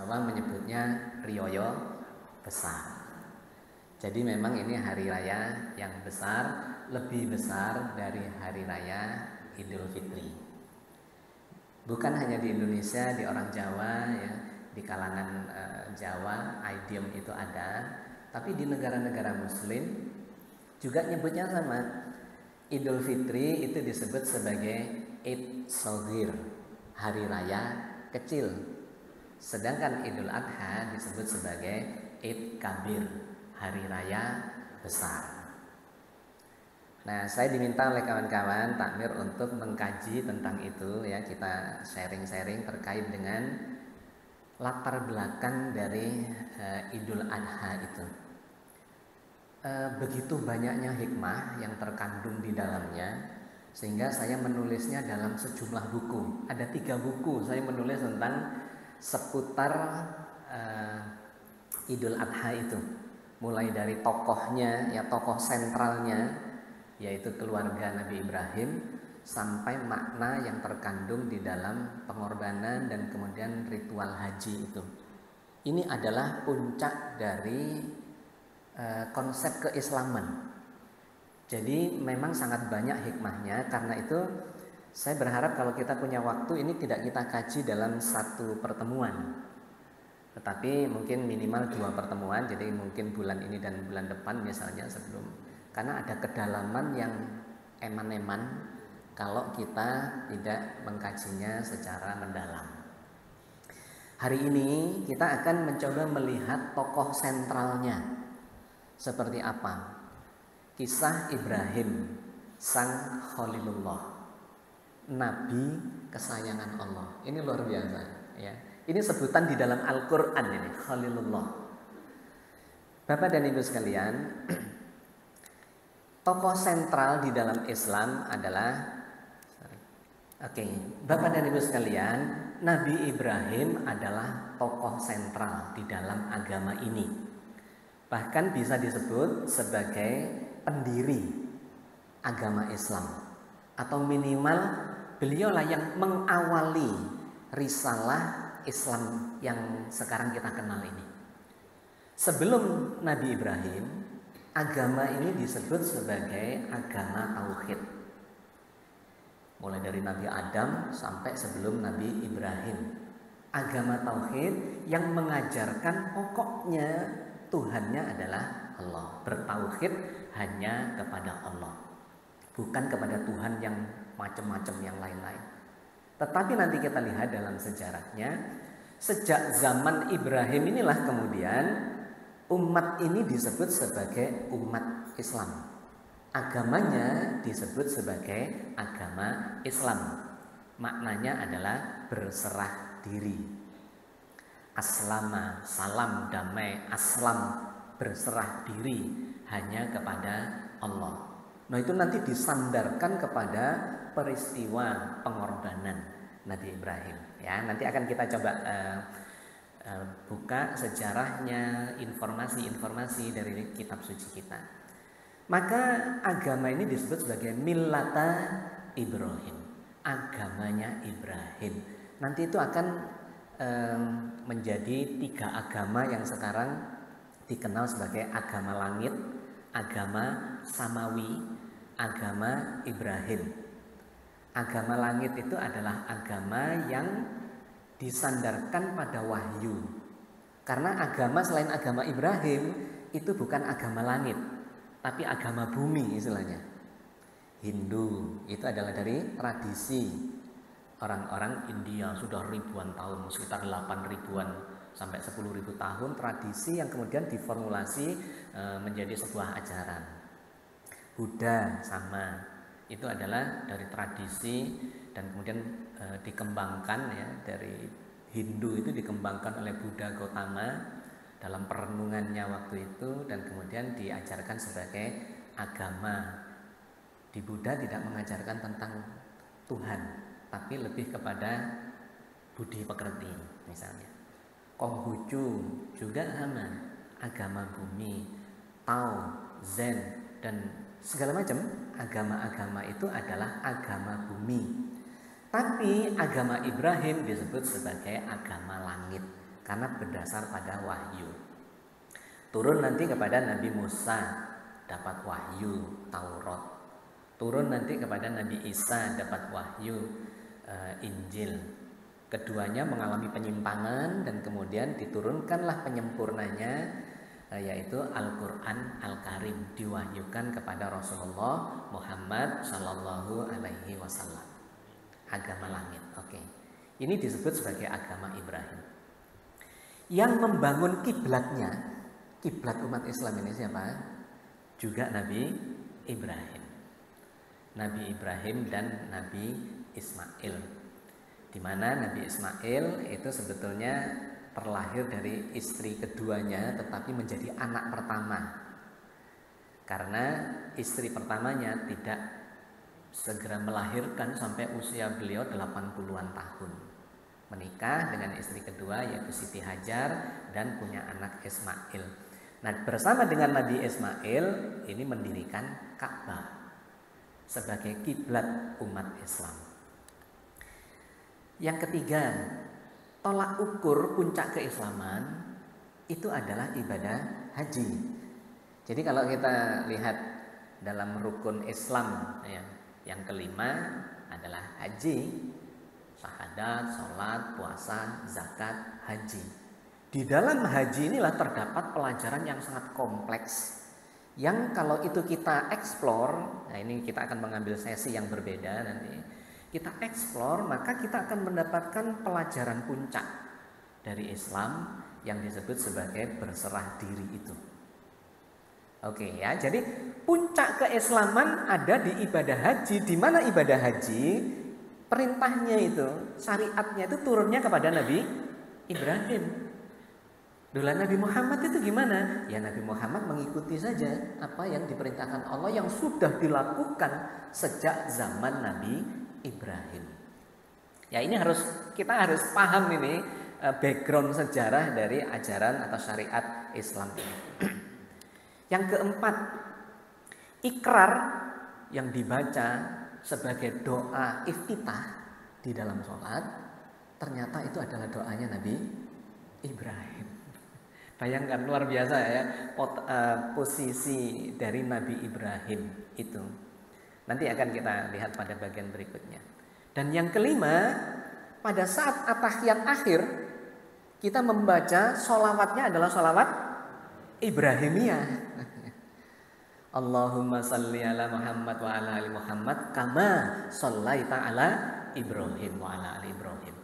Jawa menyebutnya Rioyo besar. Jadi memang ini hari raya yang besar, lebih besar dari hari raya Idul Fitri. Bukan hanya di Indonesia, di orang Jawa ya, di kalangan Jawa idiom itu ada, tapi di negara-negara Muslim juga nyebutnya sama. Idul Fitri itu disebut sebagai Id Shaghir, hari raya kecil. Sedangkan Idul Adha disebut sebagai Id Kabir, hari raya besar. Nah, saya diminta oleh kawan-kawan takmir untuk mengkaji tentang itu ya, kita sharing-sharing terkait dengan latar belakang dari Idul Adha itu. Begitu banyaknya hikmah yang terkandung di dalamnya, sehingga saya menulisnya dalam sejumlah buku. Ada 3 buku saya menulis tentang seputar Idul Adha itu, mulai dari tokohnya ya, tokoh sentralnya yaitu keluarga Nabi Ibrahim, sampai makna yang terkandung di dalam pengorbanan dan kemudian ritual haji itu. Ini adalah puncak dari konsep keislaman. Jadi memang sangat banyak hikmahnya. Karena itu saya berharap kalau kita punya waktu ini tidak kita kaji dalam satu pertemuan, tetapi mungkin minimal 2 pertemuan. Jadi mungkin bulan ini dan bulan depan misalnya sebelum, karena ada kedalaman yang eman-eman kalau kita tidak mengkajinya secara mendalam. Hari ini kita akan mencoba melihat tokoh sentralnya seperti apa. Kisah Ibrahim, sang Khalilullah, Nabi kesayangan Allah. Ini luar biasa ya. Ini sebutan di dalam Al-Quran ini, Khalilullah. Bapak dan Ibu sekalian, tokoh sentral di dalam Islam adalah Bapak dan Ibu sekalian, Nabi Ibrahim adalah tokoh sentral di dalam agama ini. Bahkan bisa disebut sebagai pendiri agama Islam, atau minimal beliaulah yang mengawali risalah Islam yang sekarang kita kenal ini. Sebelum Nabi Ibrahim, agama ini disebut sebagai agama tauhid. Mulai dari Nabi Adam sampai sebelum Nabi Ibrahim, agama tauhid yang mengajarkan pokoknya Tuhannya adalah Allah. Bertauhid hanya kepada Allah, bukan kepada Tuhan yang macam-macam yang lain-lain. Tetapi nanti kita lihat dalam sejarahnya, sejak zaman Ibrahim inilah kemudian umat ini disebut sebagai umat Islam. Agamanya disebut sebagai agama Islam. Maknanya adalah berserah diri. Aslama, salam damai, aslam, berserah diri hanya kepada Allah. Nah, itu nanti disandarkan kepada peristiwa pengorbanan Nabi Ibrahim ya. Nanti akan kita coba buka sejarahnya, informasi-informasi dari kitab suci kita. Maka agama ini disebut sebagai millata Ibrahim, agamanya Ibrahim. Nanti itu akan menjadi 3 agama yang sekarang dikenal sebagai agama langit, agama samawi, agama Ibrahim. Agama langit itu adalah agama yang disandarkan pada wahyu. Karena agama selain agama Ibrahim itu bukan agama langit, tapi agama bumi istilahnya. Hindu itu adalah dari tradisi orang-orang India, sudah ribuan tahun, sekitar 8 ribuan sampai 10 ribu tahun, tradisi yang kemudian diformulasi menjadi sebuah ajaran. Buddha sama, itu adalah dari tradisi dan kemudian dikembangkan ya, dari Hindu itu dikembangkan oleh Buddha Gautama dalam perenungannya waktu itu, dan kemudian diajarkan sebagai agama. Di Buddha tidak mengajarkan tentang Tuhan, tapi lebih kepada budi pekerti misalnya. Konghucu juga sama, agama bumi. Tao, Zen, dan segala macam agama-agama itu adalah agama bumi. Tapi agama Ibrahim disebut sebagai agama langit. karena berdasar pada wahyu. Turun nanti kepada Nabi Musa, dapat wahyu Taurat. Turun nanti kepada Nabi Isa, dapat wahyu Injil. Keduanya mengalami penyimpangan dan kemudian diturunkanlah penyempurnanya, yaitu Al-Quran Al-Karim, diwahyukan kepada Rasulullah Muhammad Sallallahu Alaihi Wasallam. Agama langit, oke. Ini disebut sebagai agama Ibrahim. Yang membangun kiblatnya, kiblat umat Islam ini siapa? Juga Nabi Ibrahim. Nabi Ibrahim dan Nabi Ismail. Di mana Nabi Ismail itu sebetulnya terlahir dari istri keduanya tetapi menjadi anak pertama. Karena istri pertamanya tidak segera melahirkan sampai usia beliau 80-an tahun. Menikah dengan istri kedua yaitu Siti Hajar dan punya anak Ismail. Nah, bersama dengan Nabi Ismail ini mendirikan Ka'bah sebagai kiblat umat Islam. Yang ketiga, tolak ukur puncak keislaman itu adalah ibadah haji. Jadi kalau kita lihat dalam rukun Islam yang kelima adalah haji, syahadat, sholat, puasa, zakat, haji. Di dalam haji inilah terdapat pelajaran yang sangat kompleks, yang kalau itu kita explore, nah ini kita akan mengambil sesi yang berbeda nanti. Kita explore, maka kita akan mendapatkan pelajaran puncak dari Islam yang disebut sebagai berserah diri itu. Oke ya, jadi puncak keislaman ada di ibadah haji, di mana ibadah haji perintahnya itu, syariatnya itu turunnya kepada Nabi Ibrahim. Dulu Nabi Muhammad itu gimana? Ya Nabi Muhammad mengikuti saja apa yang diperintahkan Allah yang sudah dilakukan sejak zaman Nabi Ibrahim. Ya ini kita harus paham ini background sejarah dari ajaran atau syariat Islam ini. Yang keempat, ikrar yang dibaca sebagai doa iftitah di dalam sholat ternyata itu adalah doanya Nabi Ibrahim. Bayangkan luar biasa ya posisi dari Nabi Ibrahim itu. Nanti akan kita lihat pada bagian berikutnya. Dan yang kelima, pada saat at-tahiyat akhir kita membaca sholawatnya adalah sholawat Ibrahimiyah. Allahumma salli ala Muhammad wa ala ali Muhammad kama shallaita ala Ibrahim wa ala ali Ibrahim.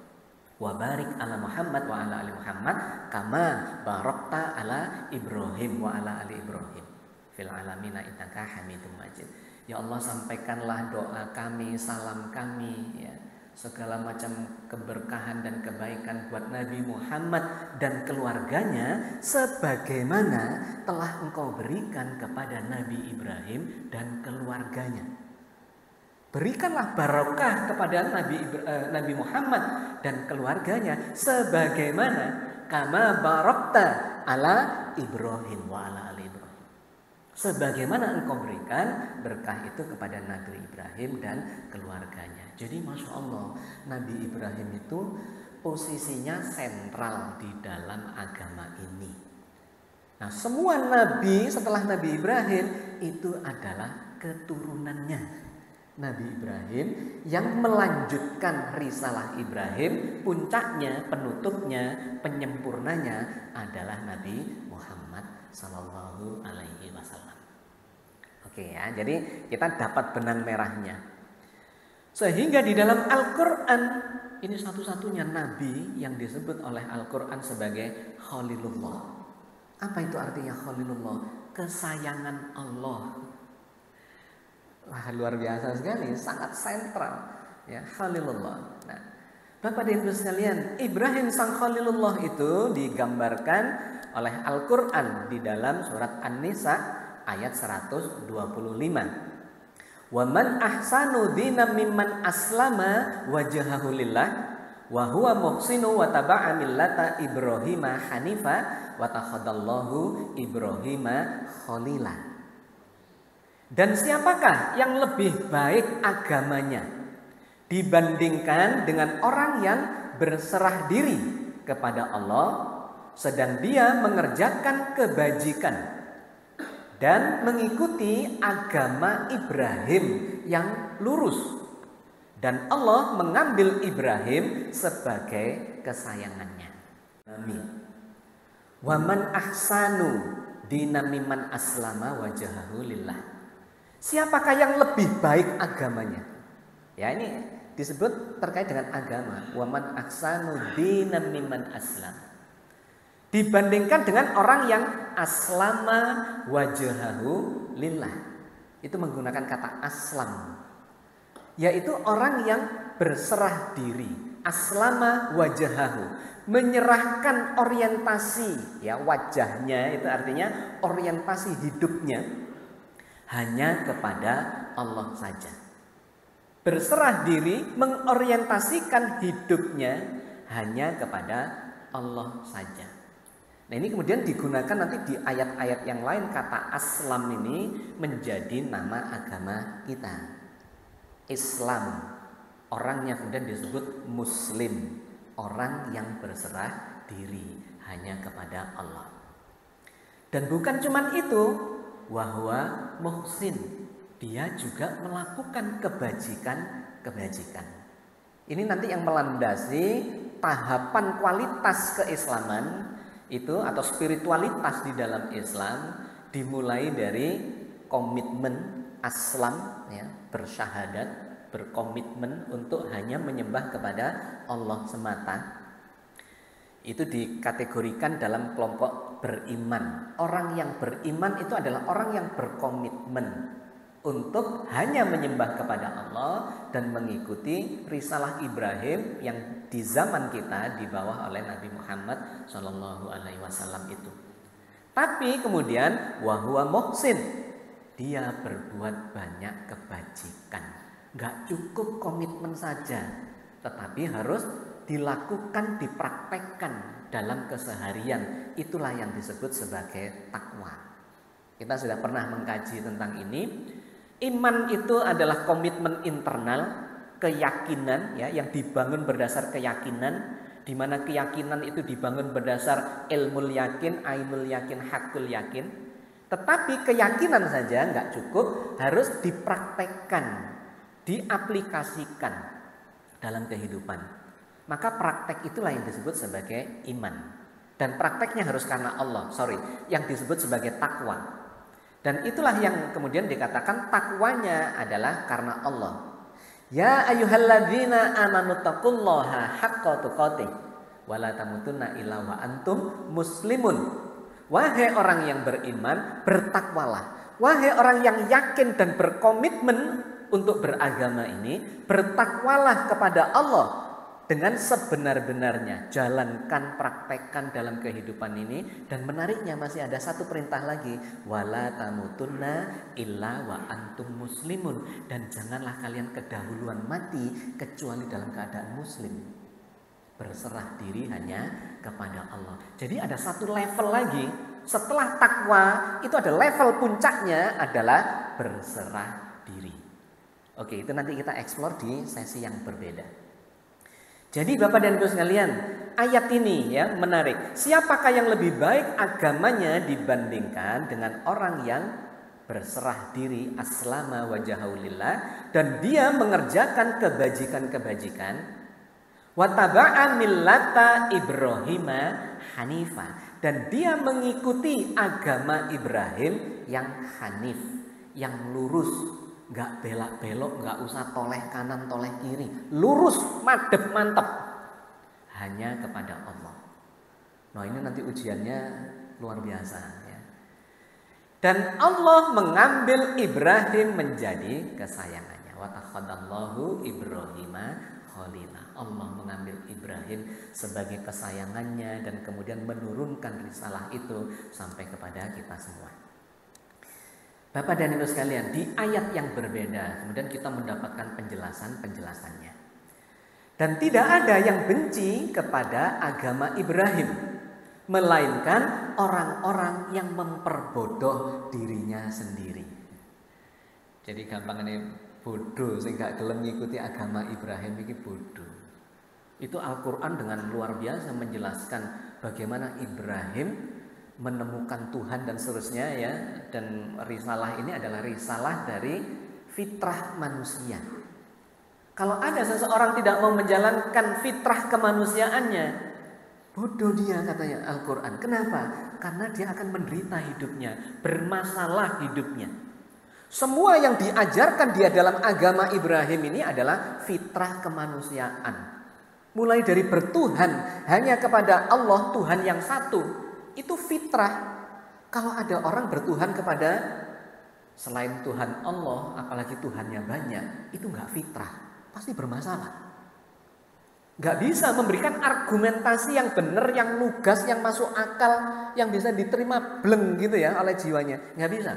Wa barik ala Muhammad wa ala ali Muhammad kama barakta ala Ibrahim wa ala ali Ibrahim fil alamina innaka Hamidum Majid. Ya Allah, sampaikanlah doa kami, salam kami, ya, segala macam keberkahan dan kebaikan buat Nabi Muhammad dan keluarganya sebagaimana telah Engkau berikan kepada Nabi Ibrahim dan keluarganya. Berikanlah barokah kepada Nabi Muhammad dan keluarganya sebagaimana kama barakta ala Ibrahim wa ala ali Ibrahim. Sebagaimana Engkau berikan berkah itu kepada Nabi Ibrahim dan keluarganya. Jadi Masya Allah, Nabi Ibrahim itu posisinya sentral di dalam agama ini. Nah, semua Nabi setelah Nabi Ibrahim itu adalah keturunannya Nabi Ibrahim yang melanjutkan risalah Ibrahim. Puncaknya, penutupnya, penyempurnanya adalah Nabi Muhammad Sallallahu Alaihi Wasallam. Oke ya, jadi kita dapat benang merahnya. Sehingga di dalam Al-Quran ini satu-satunya Nabi yang disebut oleh Al-Quran sebagai Khalilullah. Apa itu artinya Khalilullah? Kesayangan Allah. Wah, luar biasa sekali, sangat sentral ya, Khalilullah. Nah, Bapak dan Ibu sekalian, Ibrahim sang Khalilullah itu digambarkan oleh Al-Quran di dalam surat An-Nisa ayat 125. Wa man ahsanu dina mimman aslama wajhahu lillah wa huwa muhsinu wa taba'a millata Ibrahima hanifa wa takhadallahu Ibrahima khalila. Dan siapakah yang lebih baik agamanya dibandingkan dengan orang yang berserah diri kepada Allah sedang dia mengerjakan kebajikan dan mengikuti agama Ibrahim yang lurus, dan Allah mengambil Ibrahim sebagai kesayangannya. Amin. Waman ahsanu dinamiman aslama wajahahu lillah. Siapakah yang lebih baik agamanya? Ya, ini disebut terkait dengan agama. Waman ahsanu dinamiman aslam. Dibandingkan dengan orang yang aslama wajahahu lillah. Itu menggunakan kata aslam, yaitu orang yang berserah diri. Aslama wajahahu, menyerahkan orientasi, ya, wajahnya itu artinya orientasi hidupnya hanya kepada Allah saja. Berserah diri, mengorientasikan hidupnya hanya kepada Allah saja. Nah, ini kemudian digunakan nanti di ayat-ayat yang lain, kata aslam ini menjadi nama agama kita. Islam, orangnya kemudian disebut muslim, orang yang berserah diri hanya kepada Allah. Dan bukan cuma itu, wahwa muhsin, dia juga melakukan kebajikan. Ini nanti yang melandasi tahapan kualitas keislaman itu atau spiritualitas di dalam Islam, dimulai dari komitmen aslam, ya, bersyahadat, berkomitmen untuk hanya menyembah kepada Allah semata. Itu dikategorikan dalam kelompok beriman. Orang yang beriman itu adalah orang yang berkomitmen untuk hanya menyembah kepada Allah dan mengikuti risalah Ibrahim yang di zaman kita dibawa oleh Nabi Muhammad SAW itu. Tapi kemudian wahwa muhsin, dia berbuat banyak kebajikan. Gak cukup komitmen saja, tetapi harus dilakukan, dipraktekkan dalam keseharian. Itulah yang disebut sebagai takwa. Kita sudah pernah mengkaji tentang ini. Iman itu adalah komitmen internal, keyakinan, ya, yang dibangun berdasar keyakinan, di mana keyakinan itu dibangun berdasar ilmul yakin, ainul yakin, hakul yakin. Tetapi keyakinan saja nggak cukup, harus dipraktekkan, diaplikasikan dalam kehidupan. Maka praktek itulah yang disebut sebagai iman. Dan prakteknya harus karena Allah, yang disebut sebagai takwa. Dan itulah yang kemudian dikatakan takwanya adalah karena Allah. Ya ayyuhalladzina amanu taqullaha haqqa tuqatih wa la tamutunna illa wa antum muslimun. Wahai orang yang beriman, bertakwalah. Wahai orang yang yakin dan berkomitmen untuk beragama ini, bertakwalah kepada Allah dengan sebenar-benarnya. Jalankan, praktekkan dalam kehidupan ini. Dan menariknya masih ada satu perintah lagi, wala tamutunna illa wa antum muslimun, dan janganlah kalian kedahuluan mati kecuali dalam keadaan muslim, berserah diri hanya kepada Allah. Jadi ada satu level lagi setelah takwa, itu ada level puncaknya adalah berserah diri. Oke, itu nanti kita eksplor di sesi yang berbeda. Jadi Bapak dan Ibu sekalian, ayat ini ya menarik. Siapakah yang lebih baik agamanya dibandingkan dengan orang yang berserah diri, aslama wajahahu lillah, dan dia mengerjakan kebajikan-kebajikan, wa taba'a millata Ibrahima hanifa, dan dia mengikuti agama Ibrahim yang hanif, yang lurus. Gak belak-belok, gak usah toleh kanan, toleh kiri, lurus, madep, mantep, hanya kepada Allah. Nah, ini nanti ujiannya luar biasa ya. Dan Allah mengambil Ibrahim menjadi kesayangannya. Wa takhadallahu Ibrahima khalila. Allah mengambil Ibrahim sebagai kesayangannya dan kemudian menurunkan risalah itu sampai kepada kita semua. Bapak dan Ibu sekalian, di ayat yang berbeda kemudian kita mendapatkan penjelasannya. Dan tidak ada yang benci kepada agama Ibrahim, melainkan orang-orang yang memperbodoh dirinya sendiri. Jadi gampang ini bodoh sehingga gelem ngikuti agama Ibrahim ini bodoh. Itu Al-Quran dengan luar biasa menjelaskan bagaimana Ibrahim menemukan Tuhan dan seterusnya ya. Dan risalah ini adalah risalah dari fitrah manusia. Kalau ada seseorang tidak mau menjalankan fitrah kemanusiaannya, bodoh dia, katanya Al-Quran. Kenapa? Karena dia akan menderita hidupnya, bermasalah hidupnya. Semua yang diajarkan dia dalam agama Ibrahim ini adalah fitrah kemanusiaan. Mulai dari bertuhan hanya kepada Allah, Tuhan yang satu, itu fitrah. Kalau ada orang bertuhan kepada selain Tuhan Allah, apalagi Tuhannya banyak, itu nggak fitrah, pasti bermasalah. Nggak bisa memberikan argumentasi yang benar, yang lugas, yang masuk akal, yang bisa diterima bleng gitu ya oleh jiwanya. Nggak bisa.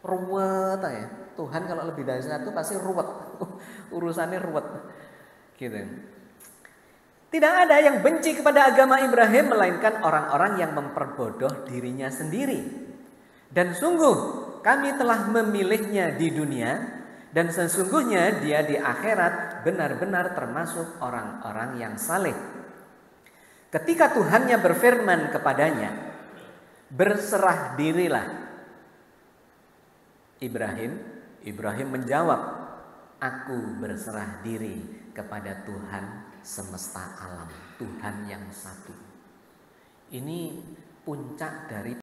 Ruwet ya. Tuhan kalau lebih dari satu pasti ruwet. Urusannya ruwet. Gitu. Tidak ada yang benci kepada agama Ibrahim melainkan orang-orang yang memperbodoh dirinya sendiri. Dan sungguh kami telah memilihnya di dunia, dan sesungguhnya dia di akhirat benar-benar termasuk orang-orang yang saleh. Ketika Tuhannya berfirman kepadanya, berserah dirilah. Ibrahim menjawab, aku berserah diri kepada Tuhan semesta alam, Tuhan yang satu. Ini puncak dari